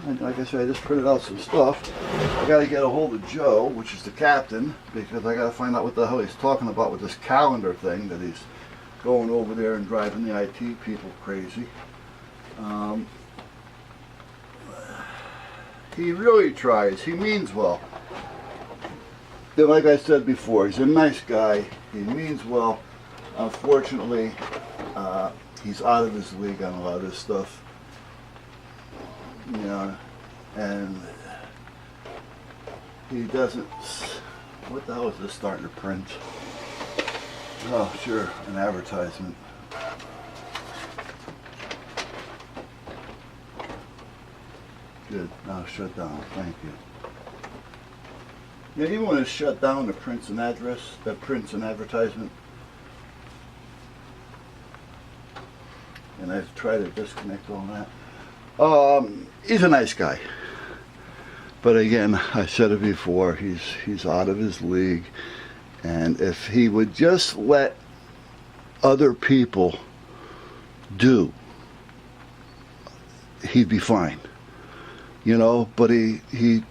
And like I said, I just printed out some stuff. I got to get a hold of Joe, which is the captain, because I got to find out what the hell he's talking about with this calendar thing that he's going over there and driving the IT people crazy. He really tries. He means well. Then, like I said before, he's a nice guy. He means well. Unfortunately, he's out of his league on a lot of this stuff. You know, and he doesn't. What the hell is this starting to print? Oh, sure, an advertisement. Good. Now shut down. Thank you. Yeah, even when it's shut down, it prints an address. That prints an advertisement. And I've tried to disconnect all that. He's a nice guy, but again, I said it before, he's out of his league, and if he would just let other people do, he'd be fine, you know. But he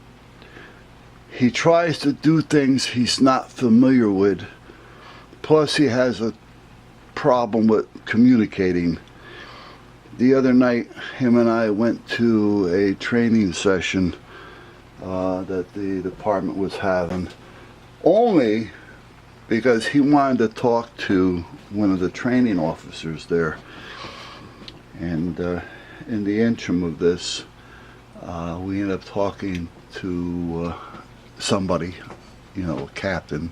tries to do things he's not familiar with, plus he has a problem with communicating. The other night, him and I went to a training session that the department was having, only because he wanted to talk to one of the training officers there. And in the interim of this, we ended up talking to somebody, you know, a captain.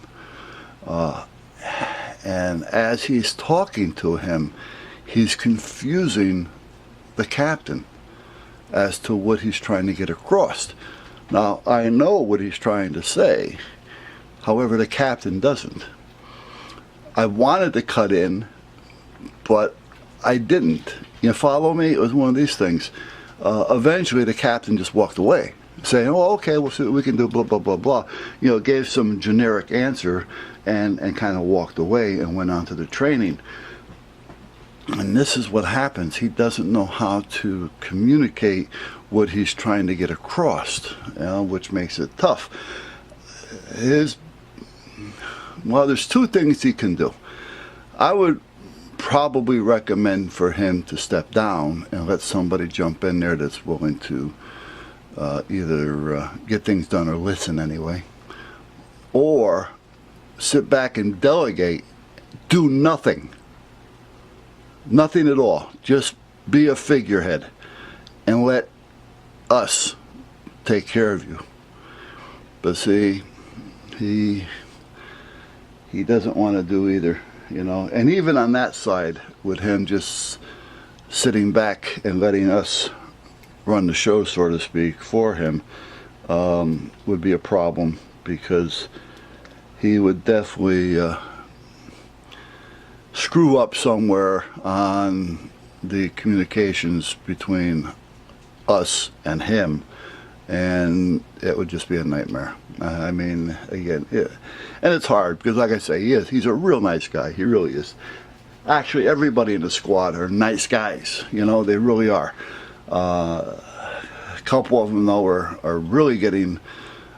And as he's talking to him, he's confusing the captain as to what he's trying to get across. Now, I know what he's trying to say, however, the captain doesn't. I wanted to cut in, but I didn't. You follow me? It was one of these things. Eventually, the captain just walked away, saying, oh, okay, we'll see what we can do, blah, blah, blah, blah. You know, gave some generic answer and kind of walked away and went on to the training. And this is what happens. He doesn't know how to communicate what he's trying to get across, you know, which makes it tough. Well, there's two things he can do. I would probably recommend for him to step down and let somebody jump in there that's willing to either get things done or listen anyway, or sit back and delegate, do nothing. Nothing at all. Just be a figurehead and let us take care of you. But see, he doesn't want to do either, you know. And even on that side, with him just sitting back and letting us run the show, so to speak, for him, would be a problem, because he would definitely screw up somewhere on the communications between us and him, and it would just be a nightmare. I mean, again, and it's hard because, like I say, he's a real nice guy. He really is. Actually, everybody in the squad are nice guys. You know, they really are. A couple of them, though, are really getting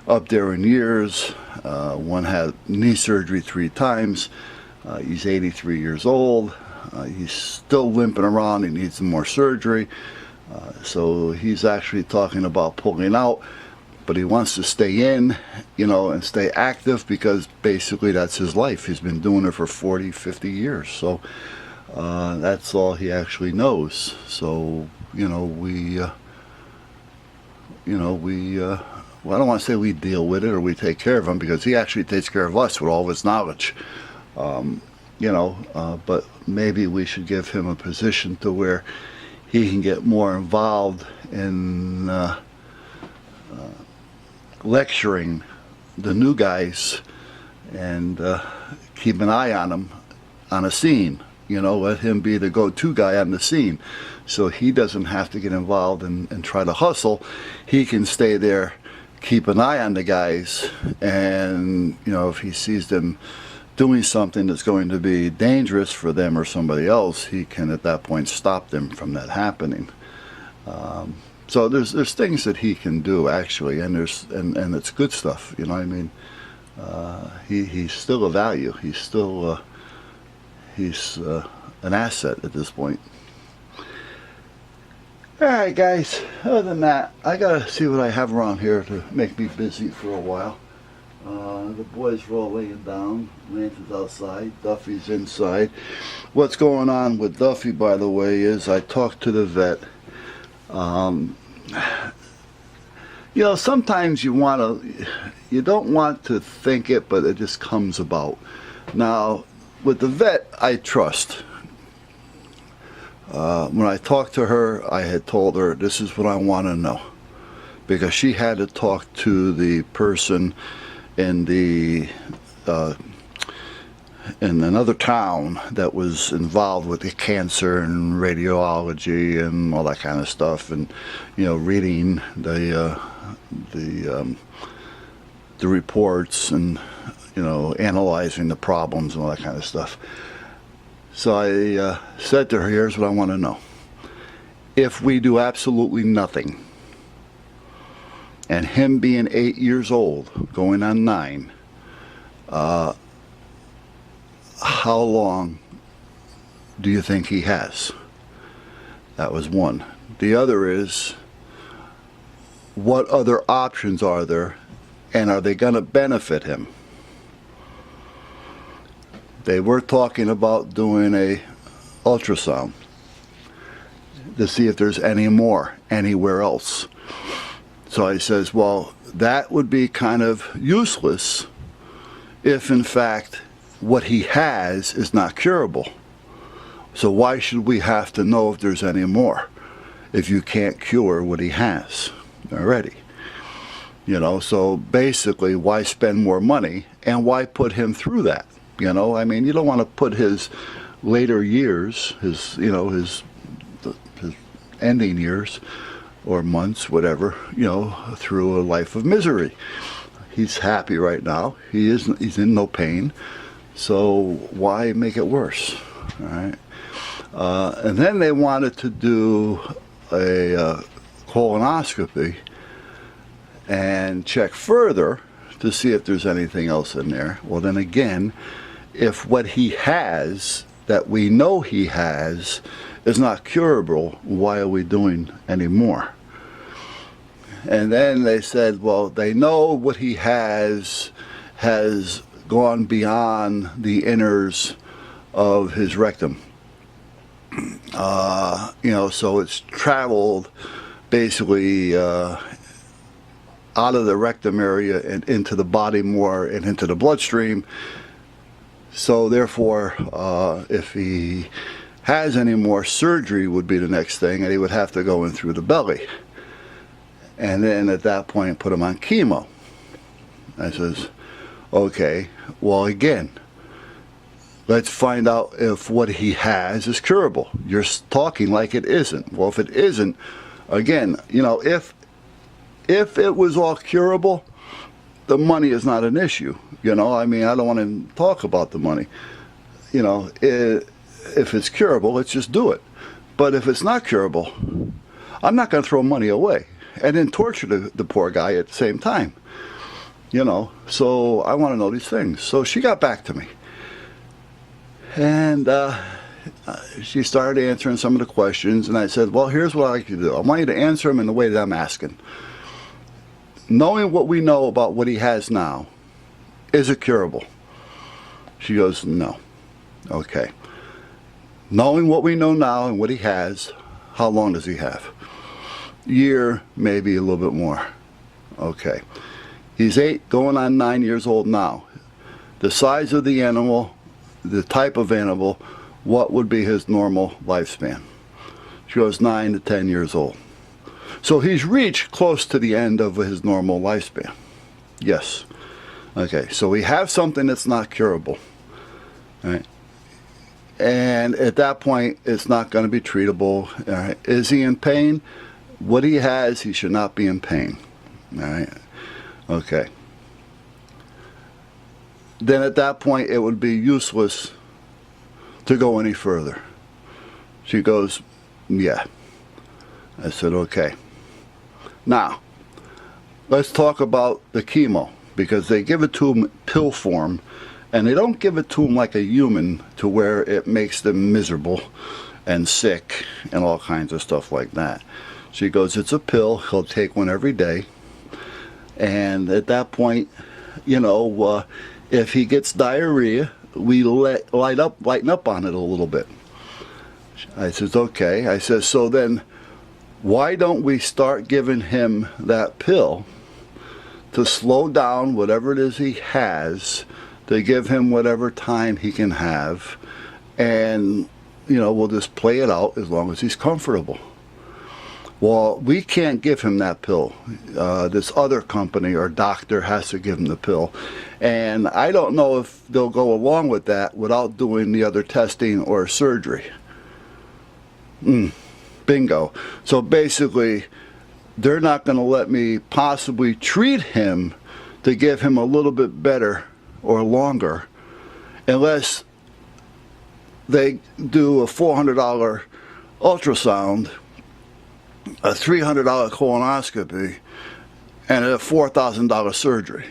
up there in years. One had knee surgery 3 times. He's 83 years old. He's still limping around. He needs some more surgery. So he's actually talking about pulling out, but he wants to stay in, you know, and stay active, because basically that's his life. He's been doing it for 40, 50 years. So that's all he actually knows. So, you know, well, I don't want to say we deal with it or we take care of him, because he actually takes care of us with all of his knowledge. You know, but maybe we should give him a position to where he can get more involved in lecturing the new guys and keep an eye on them on a scene. You know, let him be the go-to guy on the scene, so he doesn't have to get involved and try to hustle. He can stay there, keep an eye on the guys, and, you know, if he sees them doing something that's going to be dangerous for them or somebody else, he can at that point stop them from that happening. So there's things that he can do actually, and and it's good stuff. You know what I mean? He's still a value. He's an asset at this point. All right, guys. Other than that, I gotta see what I have around here to make me busy for a while. The boys are all laying down. Lance is outside. Duffy's inside. What's going on with Duffy, by the way, is I talked to the vet. You know, sometimes you don't want to think it, but it just comes about. Now, with the vet, I trust. When I talked to her, I had told her this is what I want to know, because she had to talk to the person in another town that was involved with the cancer and radiology and all that kind of stuff, and you know, reading the reports and you know, analyzing the problems and all that kind of stuff. So I said to her, here's what I want to know. If we do absolutely nothing, and him being 8 years old, going on 9, how long do you think he has? That was one. The other is, what other options are there, and are they going to benefit him? They were talking about doing a ultrasound to see if there's any more anywhere else. So I says, well, that would be kind of useless if in fact what he has is not curable. So why should we have to know if there's any more if you can't cure what he has already? You know, so basically, why spend more money and why put him through that? You know, I mean, you don't want to put his later years, his ending years or months, whatever, you know, through a life of misery. He's happy right now. He's in no pain. So why make it worse? All right. And then they wanted to do a colonoscopy and check further to see if there's anything else in there. Well, then again, if what he has, that we know he has, is not curable, why are we doing any more? And then they said, well, they know what he has gone beyond the inners of his rectum. You know, so it's traveled basically out of the rectum area and into the body more and into the bloodstream. So therefore, if he has any more, surgery would be the next thing, and he would have to go in through the belly. And then at that point, put him on chemo. I says, okay, well, again, let's find out if what he has is curable. You're talking like it isn't. Well, if it isn't, again, you know, if it was all curable, the money is not an issue. You know, I mean, I don't want to talk about the money. You know, if it's curable, let's just do it. But if it's not curable, I'm not going to throw money away and then torture the poor guy at the same time. You know, so I want to know these things. So she got back to me. And she started answering some of the questions, and I said, well, here's what I like you to do. I want you to answer them in the way that I'm asking. Knowing what we know about what he has now, is it curable? She goes, no. Okay. Knowing what we know now and what he has, how long does he have? Year, maybe a little bit more. Okay. He's 8, going on 9 years old now. The size of the animal, the type of animal, what would be his normal lifespan? She goes 9 to 10 years old. So he's reached close to the end of his normal lifespan. Yes. Okay, so we have something that's not curable. All right. And at that point, it's not going to be treatable. All right. Is he in pain? What he has, he should not be in pain. All right. Okay. Then at that point, it would be useless to go any further. She goes, yeah. I said, okay. Now, let's talk about the chemo, because they give it to him pill form, and they don't give it to him like a human to where it makes them miserable and sick and all kinds of stuff like that. She goes, it's a pill, he'll take one every day, and at that point, you know, if he gets diarrhea, we lighten up on it a little bit. I says, okay. I says, so then why don't we start giving him that pill to slow down whatever it is he has, to give him whatever time he can have, and, you know, we'll just play it out as long as he's comfortable. Well, we can't give him that pill. This other company or doctor has to give him the pill. And I don't know if they'll go along with that without doing the other testing or surgery. Bingo. So basically, they're not going to let me possibly treat him to give him a little bit better or longer unless they do a $400 ultrasound, a $300 colonoscopy, and a $4,000 surgery.